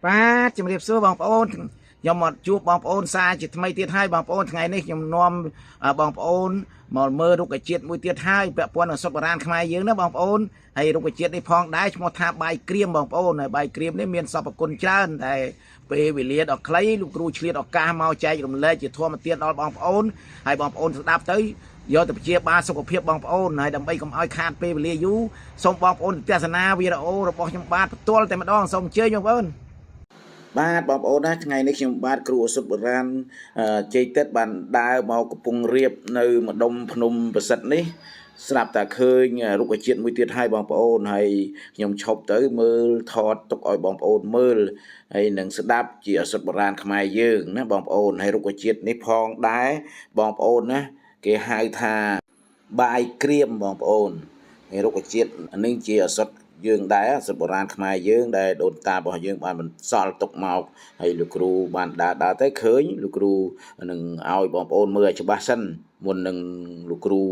បាទជំរាបសួរបងប្អូនខ្ញុំមកជួបបងប្អូនសារជាថ្មីទៀតហើយបងប្អូនថ្ងៃនេះខ្ញុំនាំបងប្អូនមកមើលរុក្ខជាតិមួយទៀតហើយពាក់ព័ន្ធនឹងសុទ្ធបុរាណខ្មែរយើងណាបងប្អូនហើយរុក្ខជាតិនេះផងដែរឈ្មោះថាបាយក្រៀមបងប្អូនហើយបាយក្រៀមនេះមានសព្វគុណច្រើនតែពេលវេលាដ៏ខ្លីលោកគ្រូឆ្លៀតឱកាសមកចែករំលែកជាធម្មទានដល់បងប្អូនហើយបងប្អូនស្ដាប់ទៅយកទៅព្យាបាលសុខភាពបងប្អូនហើយដើម្បីកុំឲ្យខាតពេលវេលាយូរសូមបងប្អូនទស្សនាវីដេអូរបស់ខ្ញុំបាទផ្ទាល់តែម្ដងសូមអញ្ជើញបងប្អូនបាទបងប្អូនណាថ្ងៃនេះខ្ញុំបាទគ្រូឱសថបុរាណជ័យទឹកបានដើរមកកំពង់រាបនៅម្ដុំភ្នំប្រសិទ្ធនេះស្រាប់តែឃើញរុក្ខជាតិមួយទៀតហើយបងប្អូនហើយខ្ញុំឈប់ទៅមើលថតទុកឲ្យបងប្អូនមើលហើយនឹងស្ដាប់ជាឱសថបុរាណខ្មែរយើងណាបងប្អូនហើយរុក្ខជាតិនេះផងដែរបងប្អូនណាគេហៅថាបាយក្រៀមបងប្អូនហើយរុក្ខជាតិនេះជាឱសថយើងដែរសិទ្ធិបុរាណខ្មែរយើងដែលដូនតារបស់យើងបានបន្សល់ទុកមកហើយលោកគ្រូបានដើរទៅឃើញលោកគ្រូនឹងឲ្យបងប្អូនមើលឲ្យច្បាស់សិនមុននឹងលោកគ្រូ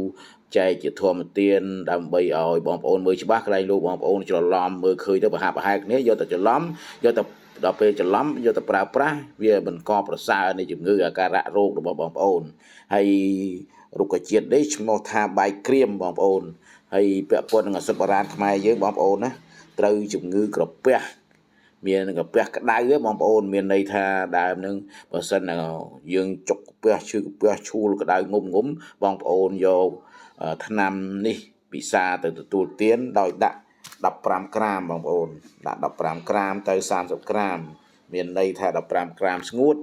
ចែកជាធម្មទានដើម្បីឲ្យបងប្អូនមើលច្បាស់កន្លែងលោកបងប្អូនច្រឡំមើលឃើញទៅប្រហាក់ប្រហែលគ្នាយកទៅច្រឡំយកទៅដល់ពេលច្រឡំយកទៅប្រើប្រាស់វាបង្កប្រសើរនៃជំងឺអាការៈរោគរបស់បងប្អូនហើយរុក្ខជាតិនេះឈ្មោះថាបាយក្រៀមបងប្អូនហើយពាក់ព័ន្ធនឹងឱសថបុរាណខ្មែរយើងបងប្អូនណាត្រូវជំងឺក្រពះមានក្រពះក្តៅទេបងប្អូនមានន័យថាដើមនឹងបើសិនយើងចុកក្រពះឈឺក្រពះឈួលក្តៅងុំបងប្អូនយកថ្នាំនេះពិសាទៅទទួលទានដោយដាក់15ក្រាមបងប្អូនដាក់15ក្រាមទៅ30ក្រាមមានន័យថា15ក្រាមស្ងួត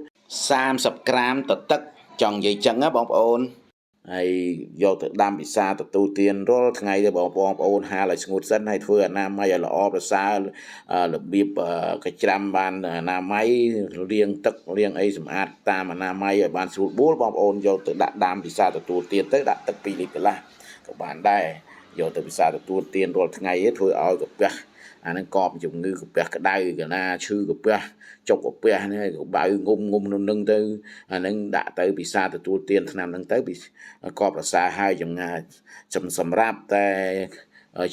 30ក្រាមទៅទឹកចង់និយាយចឹងណាបងប្អូនហើយយកទៅដាំពិសាទទួលទានរាល់ថ្ងៃទៅបងប្អូនហាលឲ្យស្ងួតសិនហើយធ្វើអនាម័យឲ្យល្អប្រសើររបៀបកច្រាំបានអនាម័យលាងទឹកលាងអីសម្អាតតាមអនាម័យឲ្យបានស្រួលបួលបងប្អូនយកទៅដាក់ដាំពិសាទទួលទានទៅដាក់ទឹក2លីត្រកន្លះក៏បានដែរយកទៅពិសាទទួលទានរាល់ថ្ងៃធ្វើឲ្យកាពះអានឹងកប់ជំងឺកាពះក្តៅកណាឈឺកាពះចុកកាពះនេះក៏បៅងុំនឹងទៅអានឹងដាក់ទៅពិសាទទួលទានថ្នាំនឹងទៅក៏ប្រសើរហើយសម្រាប់តែ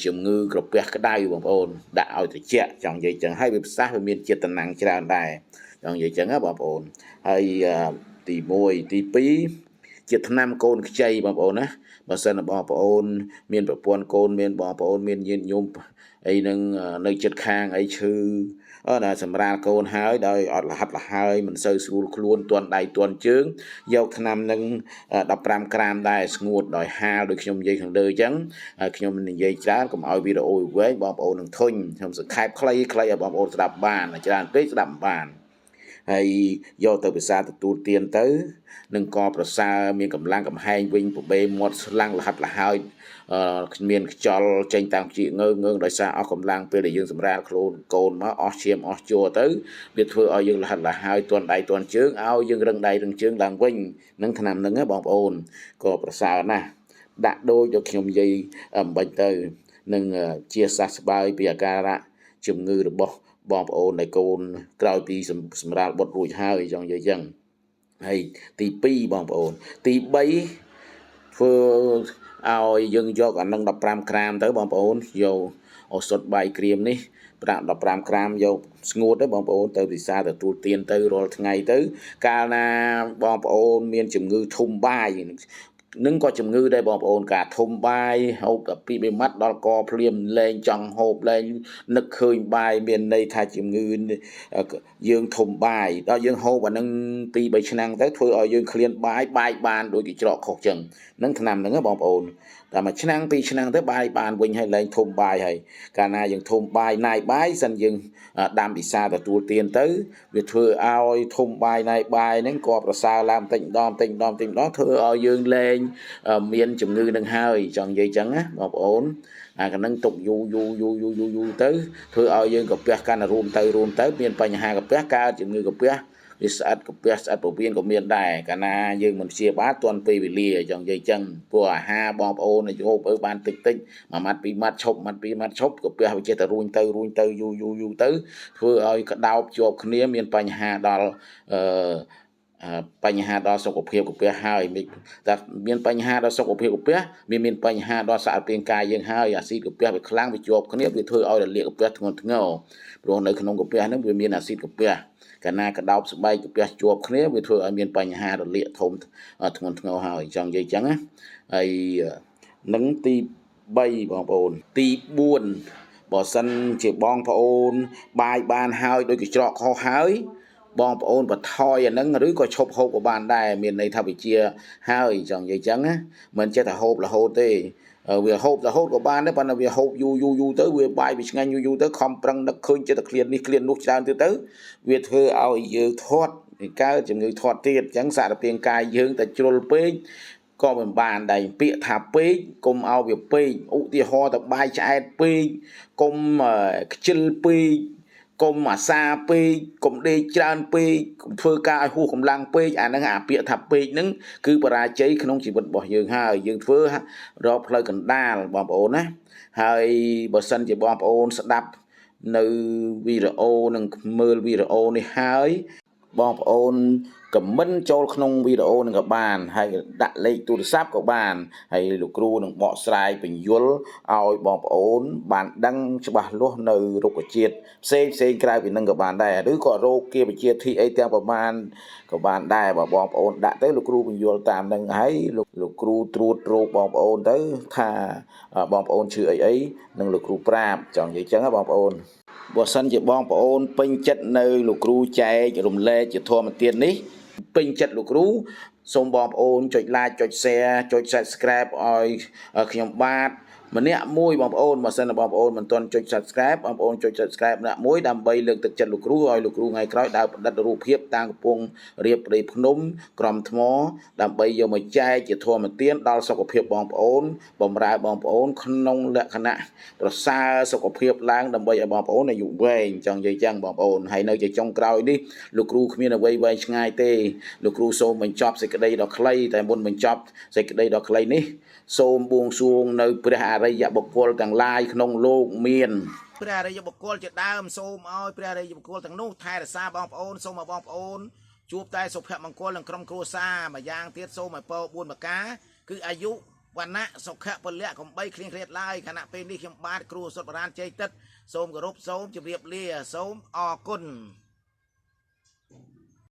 ជំងឺក្រពះក្តៅបងប្អូនដាក់ឲ្យត្រជាក់ចង់និយាយចឹងហើយវាប្រសាសវាមានជាតិតំណាំងច្រើនដែរចង់និយាយចឹងណាបងប្អូនហើយទី1ទី2ជាថ្នាំកូនខ្ចីបងប្អូនណាបើសិនបងប្អូនមានប្រពន្ធកូនមានបងប្អូនមានញាតិញោមអីនឹងនៅចិត្តខាងអីឈឺដល់សម្រាលកូនហើយដោយអត់លហាត់លហើយមិនសូវស្រួលខ្លួនទាន់ដៃទាន់ជើងយកថ្នាំនឹង15ក្រាមដែរស្ងួតដោយហាលដូចខ្ញុំនិយាយខាងលើអញ្ចឹងហើយខ្ញុំនិយាយច្រើនកុំឲ្យវីដេអូវែងបងប្អូននឹងធុញខ្ញុំសង្ខេបខ្លីៗឲ្យបងប្អូនស្ដាប់បានច្រើនពេកស្ដាប់បានហើយយកទៅភាសាទទួលទានទៅនឹងក៏ប្រសើរមានកម្លាំងកំហែងវិញប្របែមាត់ស្លាំងលហាត់លហើយមានខ្យល់ចេញតាមខ្ជិងើងដោយសារអស់កម្លាំងពេលដែលយើងសម្រាលខ្លួនកូនមកអស់ឈាមអស់ជួរទៅវាធ្វើឲ្យយើងលហាត់លហើយទាន់ដៃទាន់ជើងឲ្យយើងរឹងដៃរឹងជើងឡើងវិញនឹងថ្នាំហ្នឹងបងប្អូនក៏ប្រសើរណាស់ដាក់ដូចខ្ញុំនិយាយអំបញ្ញទៅនឹងជាសះស្បើយពីអាការៈជំងឺរបស់បងប្អូនដែលកូនក្រោយពីសម្រាលបុតរួចហើយចង់និយាយចឹងហើយទី2បងប្អូនទី3ធ្វើឲ្យយើងយកអានឹង15ក្រាមទៅបងប្អូនយកឱសថបាយក្រៀមនេះប្រាក់15ក្រាមយកស្ងួតទៅបងប្អូនទៅពិសាទទួលទានទៅរាល់ថ្ងៃទៅកាលណាបងប្អូនមានជំងឺធុំបាយនឹងក៏ជំងឺដែរបងប្អូនការធុំបាយហូបតែពី3ម៉ាត់ដល់កភ្លាមលែងចង់ហូបលែងនឹកឃើញបាយមានន័យថាជំងឺយើងធុំបាយដល់យើងហូបអានឹង2-3ឆ្នាំទៅធ្វើឲ្យយើងឃ្លានបាយបានដូចជាច្រកខុសចឹងនឹងថ្នាំហ្នឹងបងប្អូនតែមួយឆ្នាំ2ឆ្នាំទៅបាយបានវិញហើយលែងធុំបាយហើយកាលណាយើងធុំបាយណាយបាយសិនយើងដាំពិសាទទួលទានទៅវាធ្វើឲ្យធុំបាយណាយបាយហ្នឹងក៏ប្រសើរឡើងបន្តិចម្ដងធ្វើឲ្យយើងលែងមានជំងឺនឹងហើយចង់និយាយចឹងណាបងប្អូនអាកណ្ដឹងទុកយូរទៅធ្វើឲ្យយើងកាពះកាន់តែរួមទៅមានបញ្ហាកាពះកើតជំងឺកាពះវាស្អិតកាពះស្អិតពោះវៀនក៏មានដែរកាលណាយើងមិនព្យាបាលទាន់ពេលវេលាចង់និយាយចឹងព្រោះអាហារបងប្អូនហូបបានតិចមួយម៉ាត់2ម៉ាត់ឈប់កាពះវាចេះតែរួញទៅយូរទៅធ្វើឲ្យក្តោបជាប់គ្នាមានបញ្ហាដល់ បញ្ហាដល់សុខភាពកាពះហើយតែមានបញ្ហាដល់សុខភាពកាពះមានបញ្ហាដល់សារពាង្គកាយយើងហើយអាស៊ីតកាពះវាខ្លាំងវាជាប់គ្នាវាធ្វើឲ្យរលាកកាពះធ្ងន់ធ្ងរព្រោះនៅក្នុងកាពះហ្នឹងវាមានអាស៊ីតកាពះកាលណាកដោបស្បែកកាពះជាប់គ្នាវាធ្វើឲ្យមានបញ្ហារលាកធំធ្ងន់ធ្ងរហើយចង់និយាយចឹងណាហើយនឹងទី3បងប្អូនទី4បើសិនជាបងប្អូនបាយបានហើយដូចកញ្ច្រកខុសហើយបងប្អូនបន្ថយអាហ្នឹងឬក៏ឈប់ហូបក៏បានដែរមានន័យថាវាជាហើយចង់និយាយចឹងណាមិនចេះតែហូបរហូតទេវាហូបរហូតក៏បានដែរប៉ុន្តែវាហូបយូរទៅវាបាយវាឆ្ងាញ់យូរទៅខំប្រឹងនឹកឃើញចិត្តតែឃ្លាននេះឃ្លាននោះច្រើនទៅវាធ្វើឲ្យយើងធាត់វាកើតជំងឺធាត់ទៀតអញ្ចឹងសារពាង្គកាយយើងតែជ្រុលពេកក៏មិនបានដែរពាក្យថាពេកកុំឲ្យវាពេកឧទាហរណ៍ទៅបាយឆ្អែតពេកកុំខ្ជិលពេកកុំអាសាពេកកុំដេកច្រើនពេកកុំធ្វើការឲ្យហួសកម្លាំងពេកអាហ្នឹងអាពាក្យថាពេកហ្នឹងគឺបរាជ័យក្នុងជីវិតរបស់យើងហើយយើងធ្វើរកផ្លូវកណ្ដាលបងប្អូនណាហើយបើសិនជាបងប្អូនស្ដាប់នៅវីដេអូនិងមើលវីដេអូនេះហើយបងប្អូនខមមិនចូលក្នុងវីដេអូនឹងក៏បានហើយដាក់លេខទូរស័ព្ទក៏បានហើយលោកគ្រូនឹងបកស្រាយបញ្យលឲ្យបងប្អូនបានដឹងច្បាស់លាស់នៅរុក្ខជាតិផ្សេងក្រៅពីនឹងក៏បានដែរឬក៏រោគគាបជាធីអីទាំងប្រមាណក៏បានដែរបើបងប្អូនដាក់ទៅលោកគ្រូបញ្យលតាមនឹងហើយលោកគ្រូត្រួតរោគបងប្អូនទៅថាបងប្អូនឈឺអីនឹងលោកគ្រូប្រាប់ចង់និយាយចឹងណាបងប្អូនបើសិនជាបងប្អូនពេញចិត្តនៅលោកគ្រូចែករំលែកជាធម៌ទាននេះពេញចិត្តលោកគ្រូសូមបងប្អូនចុច like ចុច share ចុច subscribe ឲ្យខ្ញុំបាទម្នាក់មួយបងប្អូនបើសិនបងប្អូនមិនទាន់ចុច subscribe បងប្អូនចុច subscribe ម្នាក់មួយដើម្បីលើកទឹកចិត្តលោកគ្រូឲ្យលោកគ្រូថ្ងៃក្រោយដើរប្រឌិតរូបភាពតាមកំពង់រាបព្រៃភ្នំក្រំថ្មដើម្បីយកមកចែកជាធម៌ទានដល់សុខភាពបងប្អូនបំរើបងប្អូនក្នុងលក្ខណៈប្រសើរសុខភាពឡើងដើម្បីឲ្យបងប្អូនអាយុវែងចង់និយាយចឹងបងប្អូនហើយនៅជាចុងក្រោយនេះលោកគ្រូគ្មានអ្វីវែងឆ្ងាយទេលោកគ្រូសូមបញ្ចប់សេចក្តីដ៏ខ្លីតែមុនបញ្ចប់សេចក្តីដ៏ខ្លីនេះសូមបួងសួងនៅព្រះអរិយបុគ្គលទាំងឡាយក្នុងលោកមានព្រះអរិយបុគ្គលជាដើមសូមឲ្យព្រះអរិយបុគ្គលទាំងនោះថែរក្សាបងប្អូនសូមឲ្យបងប្អូនជួបតែសុភមង្គលនិងក្រុមគ្រួសារម្យ៉ាងទៀតសូមឲ្យពរ4ប្រការគឺអាយុវណ្ណៈសុខៈពលៈកំបីគ្លៀងគ្លាតឡើយខណៈពេលនេះខ្ញុំបាទគ្រូសុទ្ធបរានជ័យទឹកសូមគោរពសូមជម្រាបលាសូមអរគុណ